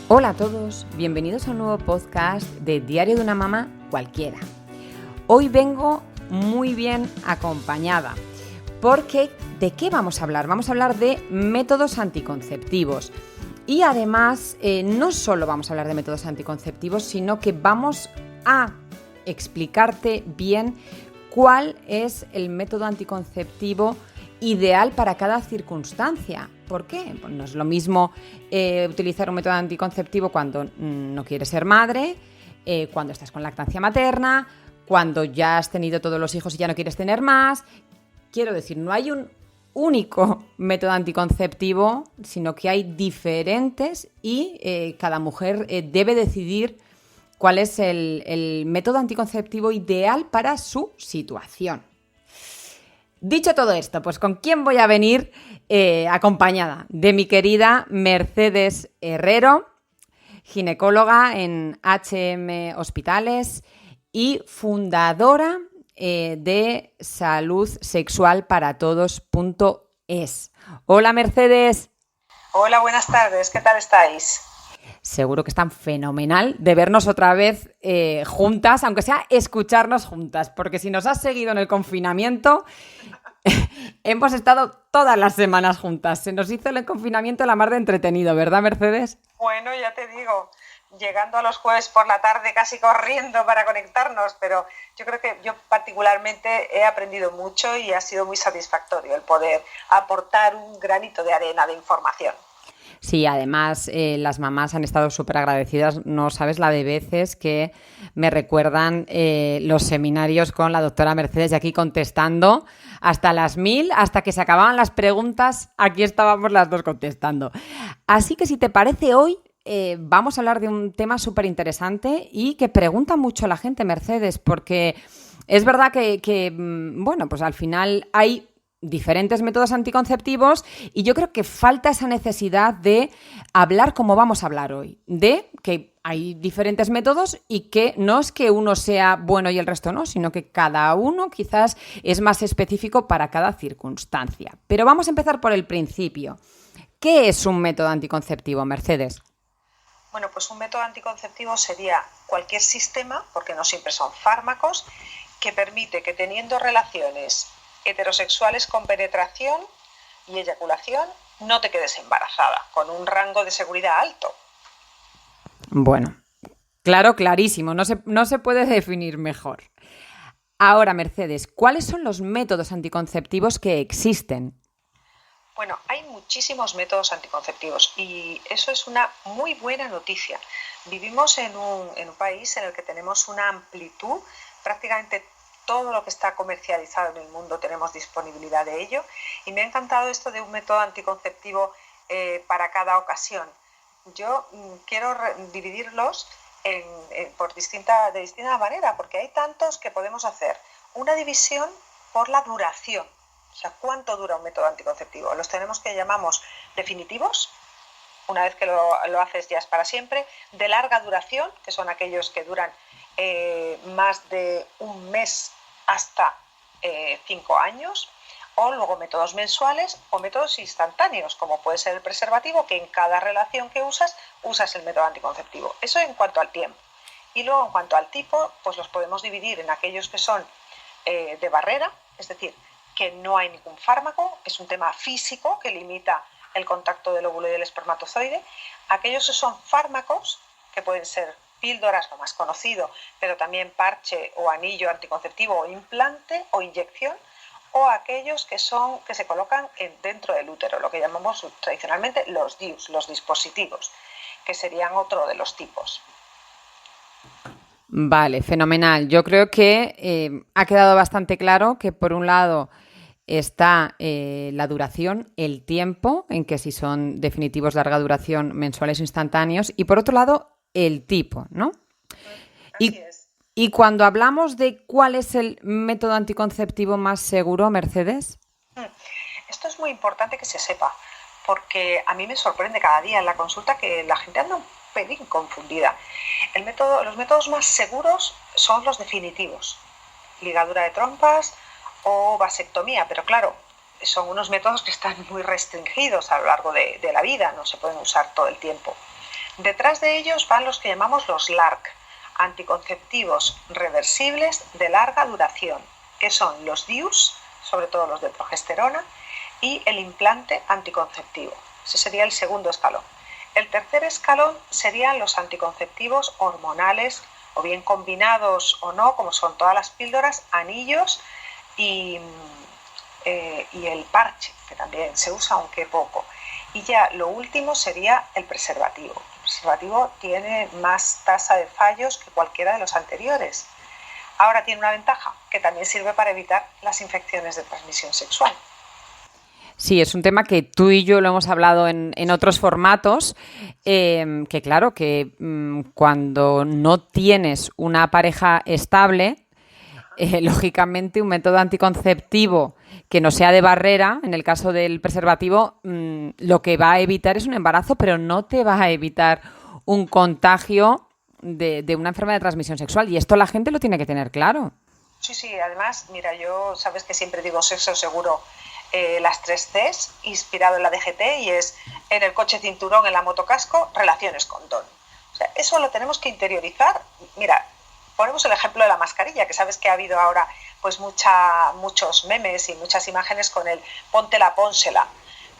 Hola a todos, bienvenidos a un nuevo podcast de Diario de una Mamá Cualquiera. Hoy vengo muy bien acompañada porque ¿de qué vamos a hablar? Vamos a hablar de métodos anticonceptivos y además no solo vamos a hablar de métodos anticonceptivos, sino que vamos a explicarte bien cuál es el método anticonceptivo ideal para cada circunstancia. ¿Por qué? Pues no es lo mismo utilizar un método anticonceptivo cuando no quieres ser madre, cuando estás con lactancia materna, cuando ya has tenido todos los hijos y ya no quieres tener más. Quiero decir, no hay un único método anticonceptivo, sino que hay diferentes y cada mujer debe decidir cuál es el método anticonceptivo ideal para su situación. Dicho todo esto, pues ¿con quién voy a venir? Acompañada de mi querida Mercedes Herrero, ginecóloga en HM Hospitales y fundadora de saludsexualparatodos.es. Hola Mercedes. Hola, buenas tardes, ¿qué tal estáis? Seguro que están fenomenal de vernos otra vez juntas, aunque sea escucharnos juntas, porque si nos has seguido en el confinamiento, hemos estado todas las semanas juntas. Se nos hizo el confinamiento la mar de entretenido, ¿verdad, Mercedes? Bueno, ya te digo, llegando a los jueves por la tarde casi corriendo para conectarnos, pero yo creo que yo particularmente he aprendido mucho y ha sido muy satisfactorio el poder aportar un granito de arena de información. Sí, además las mamás han estado súper agradecidas, no sabes la de veces que me recuerdan los seminarios con la doctora Mercedes y aquí contestando hasta las 1000, hasta que se acababan las preguntas, aquí estábamos las dos contestando. Así que si te parece hoy vamos a hablar de un tema súper interesante y que pregunta mucho la gente, Mercedes, porque es verdad que bueno, pues al final hay diferentes métodos anticonceptivos y yo creo que falta esa necesidad de hablar como vamos a hablar hoy, de que hay diferentes métodos y que no es que uno sea bueno y el resto no, sino que cada uno quizás es más específico para cada circunstancia. Pero vamos a empezar por el principio. ¿Qué es un método anticonceptivo, Mercedes? Bueno, pues un método anticonceptivo sería cualquier sistema, porque no siempre son fármacos, que permite que teniendo relaciones heterosexuales con penetración y eyaculación no te quedes embarazada, con un rango de seguridad alto. Bueno, claro, clarísimo, no se puede definir mejor. Ahora, Mercedes, ¿cuáles son los métodos anticonceptivos que existen? Bueno, hay muchísimos métodos anticonceptivos y eso es una muy buena noticia. Vivimos en un país en el que tenemos una amplitud, prácticamente todo lo que está comercializado en el mundo tenemos disponibilidad de ello y me ha encantado esto de un método anticonceptivo para cada ocasión. Yo quiero dividirlos de distinta manera porque hay tantos que podemos hacer. Una división por la duración. O sea, ¿cuánto dura un método anticonceptivo? Los tenemos que llamamos definitivos, una vez que lo haces ya es para siempre, de larga duración, que son aquellos que duran más de un mes hasta 5 años, o luego métodos mensuales o métodos instantáneos, como puede ser el preservativo, que en cada relación que usas el método anticonceptivo. Eso en cuanto al tiempo. Y luego en cuanto al tipo, pues los podemos dividir en aquellos que son de barrera, es decir, que no hay ningún fármaco, es un tema físico que limita el contacto del óvulo y del espermatozoide. Aquellos que son fármacos, que pueden ser píldoras, lo más conocido, pero también parche o anillo anticonceptivo o implante o inyección, o aquellos que se colocan dentro del útero, lo que llamamos tradicionalmente los DIUs, los dispositivos, que serían otro de los tipos. Vale, fenomenal. Yo creo que ha quedado bastante claro que por un lado está la duración, el tiempo, en que si son definitivos, larga duración, mensuales o instantáneos, y por otro lado el tipo, ¿no? Así es. Y cuando hablamos de cuál es el método anticonceptivo más seguro, Mercedes. Esto es muy importante que se sepa, porque a mí me sorprende cada día en la consulta que la gente anda un pelín confundida. Los métodos más seguros son los definitivos, ligadura de trompas o vasectomía, pero claro, son unos métodos que están muy restringidos a lo largo de la vida, no se pueden usar todo el tiempo. Detrás de ellos van los que llamamos los LARC, anticonceptivos reversibles de larga duración, que son los DIUs, sobre todo los de progesterona, y el implante anticonceptivo. Ese sería el segundo escalón. El tercer escalón serían los anticonceptivos hormonales, o bien combinados o no, como son todas las píldoras, anillos y el parche, que también se usa aunque poco. Y ya lo último sería el preservativo. El preservativo tiene más tasa de fallos que cualquiera de los anteriores. Ahora tiene una ventaja, que también sirve para evitar las infecciones de transmisión sexual. Sí, es un tema que tú y yo lo hemos hablado en otros formatos, que claro, que cuando no tienes una pareja estable, lógicamente un método anticonceptivo que no sea de barrera, en el caso del preservativo, lo que va a evitar es un embarazo, pero no te va a evitar un contagio de una enfermedad de transmisión sexual. Y esto la gente lo tiene que tener claro. Sí, además, mira, yo sabes que siempre digo sexo seguro, las 3 Cs, inspirado en la DGT, y es en el coche cinturón, en la moto casco, relaciones condón. O sea, eso lo tenemos que interiorizar. Mira, ponemos el ejemplo de la mascarilla, que sabes que ha habido ahora pues muchos memes y muchas imágenes con el póntela, pónsela.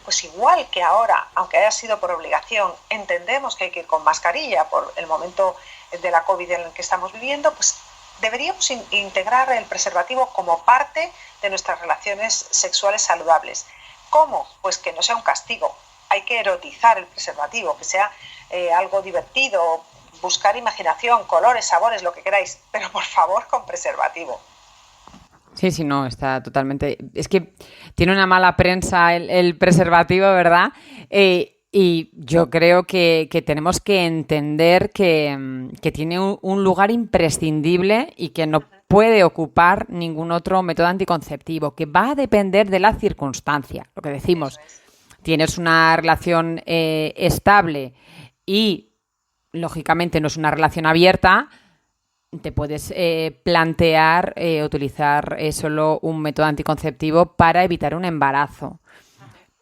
Pues igual que ahora, aunque haya sido por obligación, entendemos que hay que ir con mascarilla por el momento de la COVID en el que estamos viviendo, pues deberíamos integrar el preservativo como parte de nuestras relaciones sexuales saludables. ¿Cómo? Pues que no sea un castigo. Hay que erotizar el preservativo, que sea algo divertido, buscar imaginación, colores, sabores, lo que queráis, pero por favor con preservativo. Sí, no, está totalmente... Es que tiene una mala prensa el preservativo, ¿verdad? Y yo creo que tenemos que entender que tiene un lugar imprescindible y que no puede ocupar ningún otro método anticonceptivo, que va a depender de la circunstancia. Lo que decimos, tienes una relación estable y, lógicamente, no es una relación abierta, te puedes plantear utilizar solo un método anticonceptivo para evitar un embarazo.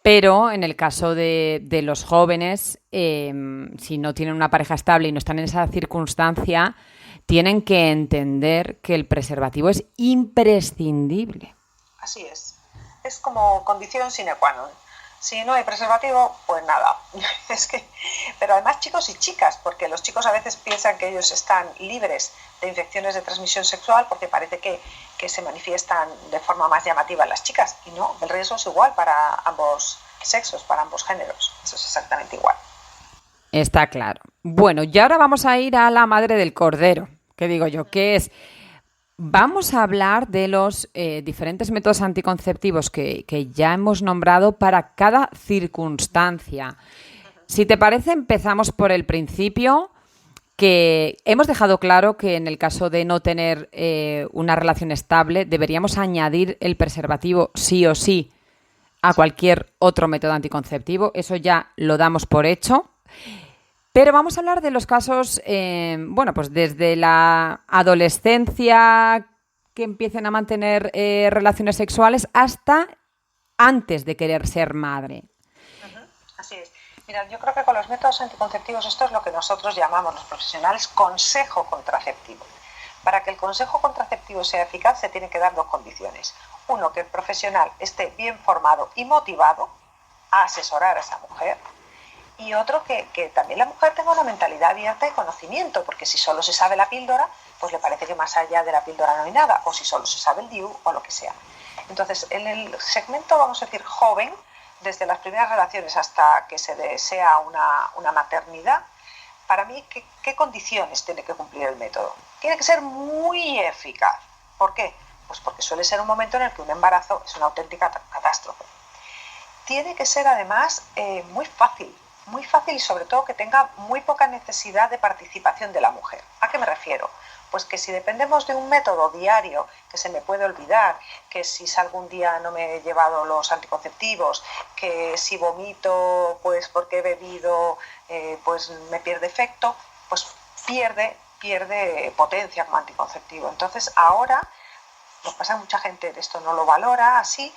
Pero en el caso de los jóvenes, si no tienen una pareja estable y no están en esa circunstancia, tienen que entender que el preservativo es imprescindible. Así es como condición sine qua non. Si no hay preservativo, pues nada. Pero además chicos y chicas, porque los chicos a veces piensan que ellos están libres de infecciones de transmisión sexual porque parece que se manifiestan de forma más llamativa en las chicas. Y no, el riesgo es igual para ambos sexos, para ambos géneros. Eso es exactamente igual. Está claro. Bueno, y ahora vamos a ir a la madre del cordero. ¿Qué digo yo? ¿Qué es? Vamos a hablar de los diferentes métodos anticonceptivos que ya hemos nombrado para cada circunstancia. Si te parece, empezamos por el principio, que hemos dejado claro que en el caso de no tener una relación estable, deberíamos añadir el preservativo sí o sí a cualquier otro método anticonceptivo. Eso ya lo damos por hecho. Pero vamos a hablar de los casos, pues desde la adolescencia, que empiecen a mantener relaciones sexuales, hasta antes de querer ser madre. Así es. Mira, yo creo que con los métodos anticonceptivos esto es lo que nosotros llamamos los profesionales consejo contraceptivo. Para que el consejo contraceptivo sea eficaz se tienen que dar 2 condiciones. Uno, que el profesional esté bien formado y motivado a asesorar a esa mujer. Y otro, que también la mujer tenga una mentalidad abierta y conocimiento, porque si solo se sabe la píldora, pues le parece que más allá de la píldora no hay nada, o si solo se sabe el DIU o lo que sea. Entonces, en el segmento, vamos a decir, joven, desde las primeras relaciones hasta que se desea una maternidad, para mí, ¿qué condiciones tiene que cumplir el método? Tiene que ser muy eficaz. ¿Por qué? Pues porque suele ser un momento en el que un embarazo es una auténtica catástrofe. Tiene que ser además muy fácil y sobre todo que tenga muy poca necesidad de participación de la mujer. ¿A qué me refiero? Pues que si dependemos de un método diario que se me puede olvidar, que si salgo un día no me he llevado los anticonceptivos, que si vomito pues porque he bebido pues me pierde efecto, pues pierde potencia como anticonceptivo. Entonces ahora nos pasa a mucha gente, esto no lo valora así.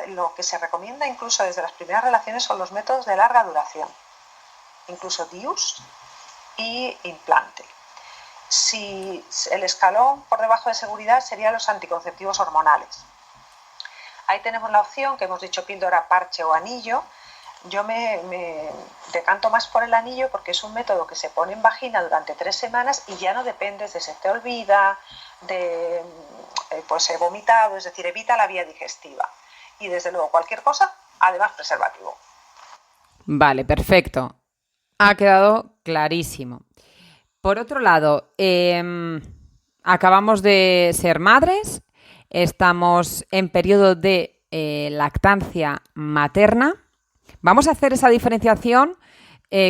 Lo que se recomienda incluso desde las primeras relaciones son los métodos de larga duración. incluso DIUs y implante. Si el escalón por debajo de seguridad serían los anticonceptivos hormonales. Ahí tenemos la opción que hemos dicho píldora, parche o anillo. Yo me decanto más por el anillo porque es un método que se pone en vagina durante 3 semanas y ya no dependes de se te olvida, de pues he vomitado, es decir, evita la vía digestiva. Y desde luego cualquier cosa, además preservativo. Vale, perfecto. Ha quedado clarísimo. Por otro lado, acabamos de ser madres, estamos en periodo de lactancia materna. Vamos a hacer esa diferenciación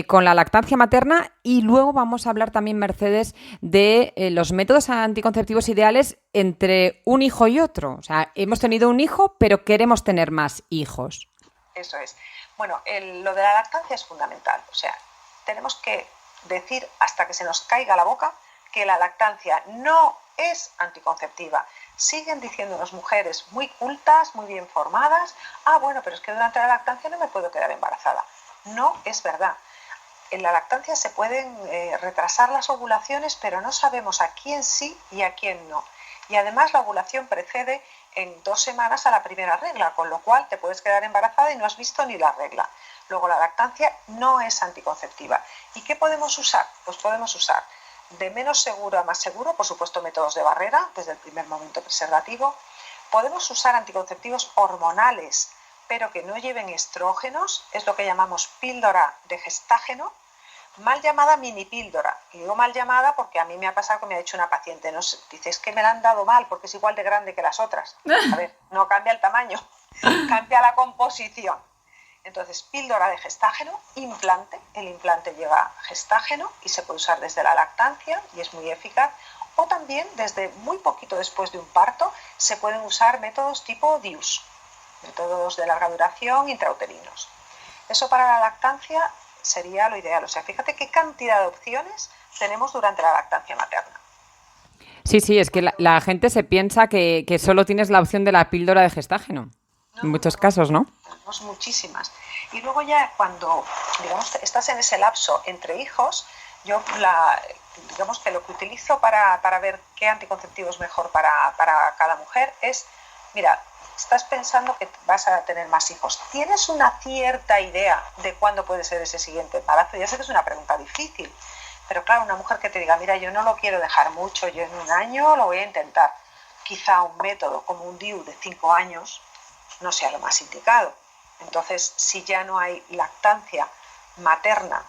con la lactancia materna y luego vamos a hablar también, Mercedes, de los métodos anticonceptivos ideales entre un hijo y otro. O sea, hemos tenido un hijo, pero queremos tener más hijos. Eso es. Bueno, lo de la lactancia es fundamental. O sea, tenemos que decir hasta que se nos caiga la boca que la lactancia no es anticonceptiva. Siguen diciéndonos mujeres muy cultas, muy bien formadas, bueno, pero es que durante la lactancia no me puedo quedar embarazada. No es verdad. En la lactancia se pueden retrasar las ovulaciones, pero no sabemos a quién sí y a quién no. Y además la ovulación precede en 2 semanas a la primera regla, con lo cual te puedes quedar embarazada y no has visto ni la regla. Luego la lactancia no es anticonceptiva. ¿Y qué podemos usar? Pues podemos usar de menos seguro a más seguro, por supuesto métodos de barrera, desde el primer momento preservativo. Podemos usar anticonceptivos hormonales, pero que no lleven estrógenos, es lo que llamamos píldora de gestágeno, mal llamada mini píldora. Y digo mal llamada porque a mí me ha pasado que me ha dicho una paciente, no sé, dice, es que me la han dado mal porque es igual de grande que las otras. A ver, no cambia el tamaño, cambia la composición. Entonces, píldora de gestágeno, implante, el implante lleva gestágeno y se puede usar desde la lactancia y es muy eficaz, o también desde muy poquito después de un parto se pueden usar métodos tipo DIUs, métodos de larga duración intrauterinos. Eso para la lactancia sería lo ideal. O sea, fíjate qué cantidad de opciones tenemos durante la lactancia materna. Sí, es que la gente se piensa que solo tienes la opción de la píldora de gestágeno. En muchos casos, ¿no? Tenemos muchísimas. Y luego ya cuando, digamos, estás en ese lapso entre hijos, yo digamos que lo que utilizo para ver qué anticonceptivo es mejor para cada mujer es, mira, estás pensando que vas a tener más hijos. ¿Tienes una cierta idea de cuándo puede ser ese siguiente embarazo? Ya sé que es una pregunta difícil, pero claro, una mujer que te diga, mira, yo no lo quiero dejar mucho, yo en 1 año lo voy a intentar. Quizá un método como un DIU de 5 años no sea lo más indicado. Entonces, si ya no hay lactancia materna,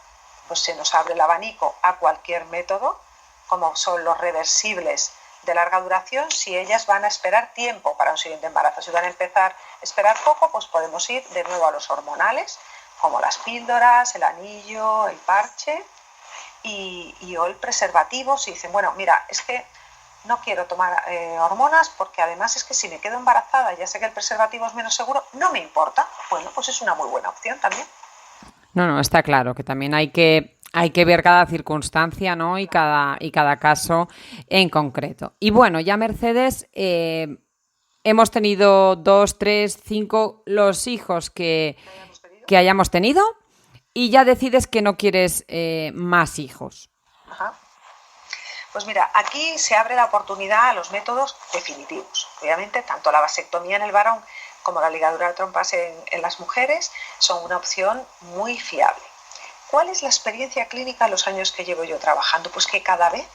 pues se nos abre el abanico a cualquier método, como son los reversibles de larga duración. Si ellas van a esperar tiempo para un siguiente embarazo, si van a empezar a esperar poco, pues podemos ir de nuevo a los hormonales, como las píldoras, el anillo, el parche o el preservativo. Si dicen, bueno, mira, es que no quiero tomar hormonas porque además es que si me quedo embarazada, ya sé que el preservativo es menos seguro, no me importa. Bueno, pues es una muy buena opción también. No, está claro que también hay que ver cada circunstancia, ¿no? Y cada caso en concreto. Y bueno, ya Mercedes, hemos tenido 2, 3, 5 los hijos que hayamos tenido y ya decides que no quieres más hijos. Ajá. Pues mira, aquí se abre la oportunidad a los métodos definitivos. Obviamente, tanto la vasectomía en el varón como la ligadura de trompas en las mujeres son una opción muy fiable. ¿Cuál es la experiencia clínica en los años que llevo yo trabajando? Pues que cada vez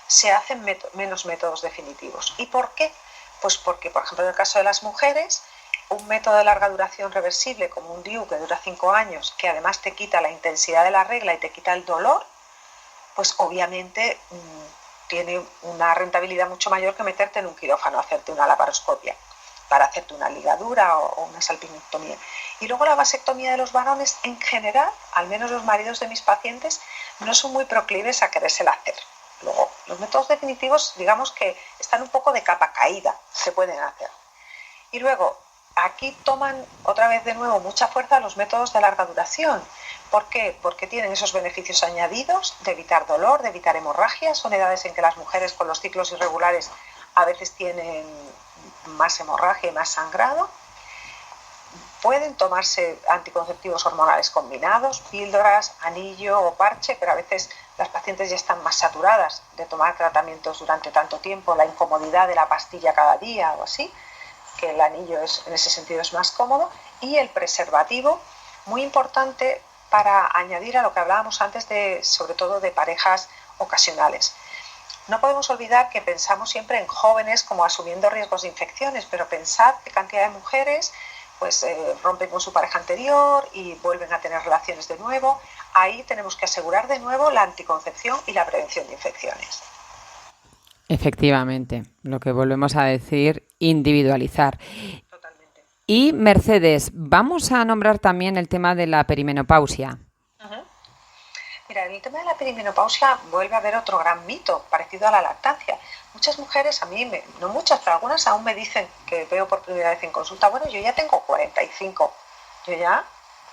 se hacen menos métodos definitivos. ¿Y por qué? Pues porque, por ejemplo, en el caso de las mujeres, un método de larga duración reversible como un DIU que dura 5 años, que además te quita la intensidad de la regla y te quita el dolor, pues obviamente tiene una rentabilidad mucho mayor que meterte en un quirófano, hacerte una laparoscopia para hacerte una ligadura o una salpingectomía. Y luego la vasectomía de los varones, en general, al menos los maridos de mis pacientes, no son muy proclives a querérsela hacer. Luego, los métodos definitivos, digamos que están un poco de capa caída, se pueden hacer. Y luego, aquí toman otra vez de nuevo mucha fuerza los métodos de larga duración. ¿Por qué? Porque tienen esos beneficios añadidos de evitar dolor, de evitar hemorragias. Son edades en que las mujeres con los ciclos irregulares a veces tienen más hemorragia y más sangrado. Pueden tomarse anticonceptivos hormonales combinados, píldoras, anillo o parche, pero a veces las pacientes ya están más saturadas de tomar tratamientos durante tanto tiempo, la incomodidad de la pastilla cada día o así, que el anillo en ese sentido es más cómodo, y el preservativo, muy importante para añadir a lo que hablábamos antes sobre todo de parejas ocasionales. No podemos olvidar que pensamos siempre en jóvenes como asumiendo riesgos de infecciones, pero pensad qué cantidad de mujeres pues rompen con su pareja anterior y vuelven a tener relaciones de nuevo. Ahí tenemos que asegurar de nuevo la anticoncepción y la prevención de infecciones. Efectivamente, lo que volvemos a decir, individualizar. Totalmente. Y Mercedes, vamos a nombrar también el tema de la perimenopausia. Mira, en el tema de la perimenopausia vuelve a haber otro gran mito parecido a la lactancia. Muchas mujeres, no muchas, pero algunas aún me dicen, que veo por primera vez en consulta, bueno, yo ya tengo 45, yo ya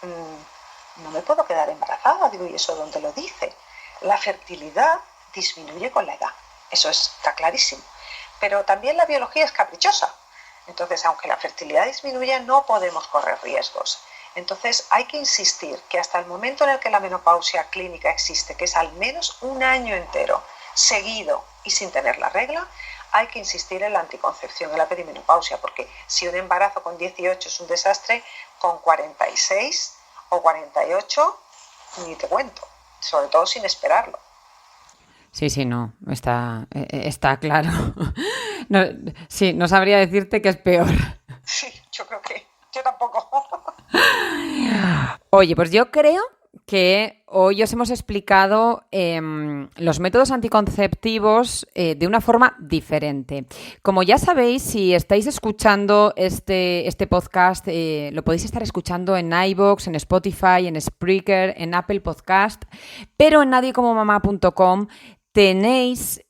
no me puedo quedar embarazada. Digo, ¿y eso dónde lo dice? La fertilidad disminuye con la edad, eso está clarísimo. Pero también la biología es caprichosa. Entonces, aunque la fertilidad disminuya, no podemos correr riesgos. Entonces hay que insistir que hasta el momento en el que la menopausia clínica existe, que es al menos un año entero, seguido y sin tener la regla, hay que insistir en la anticoncepción, en la perimenopausia, porque si un embarazo con 18 es un desastre, con 46 o 48 ni te cuento, sobre todo sin esperarlo. Sí, no, está claro. No sabría decirte que es peor. Sí, yo creo que yo tampoco. Oye, pues yo creo que hoy os hemos explicado los métodos anticonceptivos de una forma diferente. Como ya sabéis, si estáis escuchando este podcast, lo podéis estar escuchando en iVoox, en Spotify, en Spreaker, en Apple Podcast, pero en nadiecomomamá.com tenéis,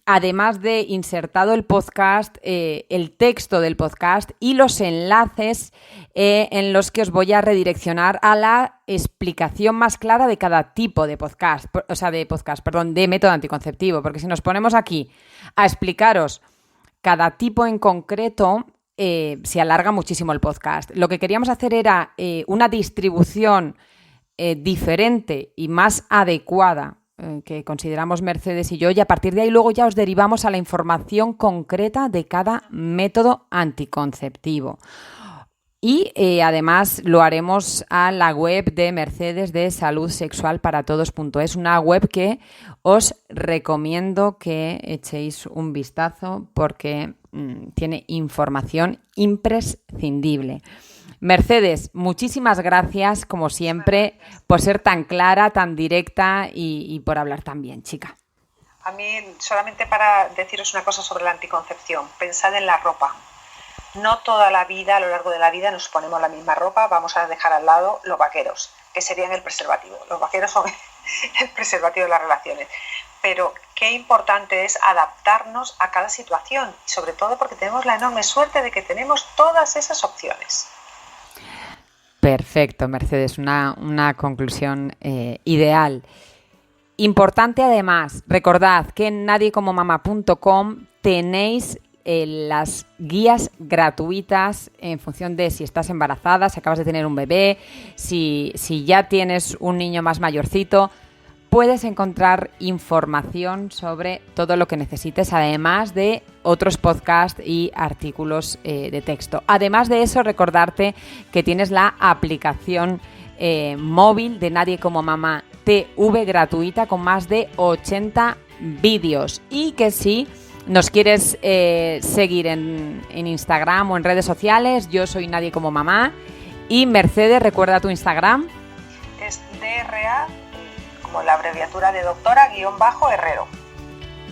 además de insertado el podcast, el texto del podcast y los enlaces en los que os voy a redireccionar a la explicación más clara de cada tipo de de método anticonceptivo. Porque si nos ponemos aquí a explicaros cada tipo en concreto, se alarga muchísimo el podcast. Lo que queríamos hacer era una distribución diferente y más adecuada que consideramos Mercedes y yo, y a partir de ahí luego ya os derivamos a la información concreta de cada método anticonceptivo. Y además lo haremos a la web de Mercedes de saludsexualparatodos.es, una web que os recomiendo que echéis un vistazo porque tiene información imprescindible. Mercedes, muchísimas gracias, como siempre, por ser tan clara, tan directa y por hablar tan bien, chica. A mí, solamente para deciros una cosa sobre la anticoncepción, pensad en la ropa. No toda la vida, a lo largo de la vida, nos ponemos la misma ropa, vamos a dejar al lado los vaqueros, que serían el preservativo. Los vaqueros son el preservativo de las relaciones. Pero qué importante es adaptarnos a cada situación, sobre todo porque tenemos la enorme suerte de que tenemos todas esas opciones. Perfecto, Mercedes, una conclusión ideal. Importante además, recordad que en nadiecomomamá.com tenéis las guías gratuitas en función de si estás embarazada, si acabas de tener un bebé, si ya tienes un niño más mayorcito. Puedes encontrar información sobre todo lo que necesites, además de otros podcasts y artículos de texto. Además de eso, recordarte que tienes la aplicación móvil de Nadie como Mamá TV gratuita con más de 80 vídeos, y que si nos quieres seguir en Instagram o en redes sociales, yo soy Nadie como Mamá. Y Mercedes, recuerda tu Instagram. Es DRA, como la abreviatura de doctora_Herrero.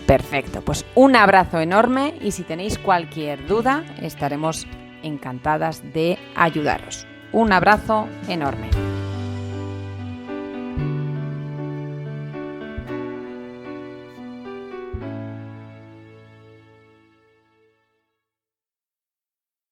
Perfecto, pues un abrazo enorme, y si tenéis cualquier duda estaremos encantadas de ayudaros. Un abrazo enorme.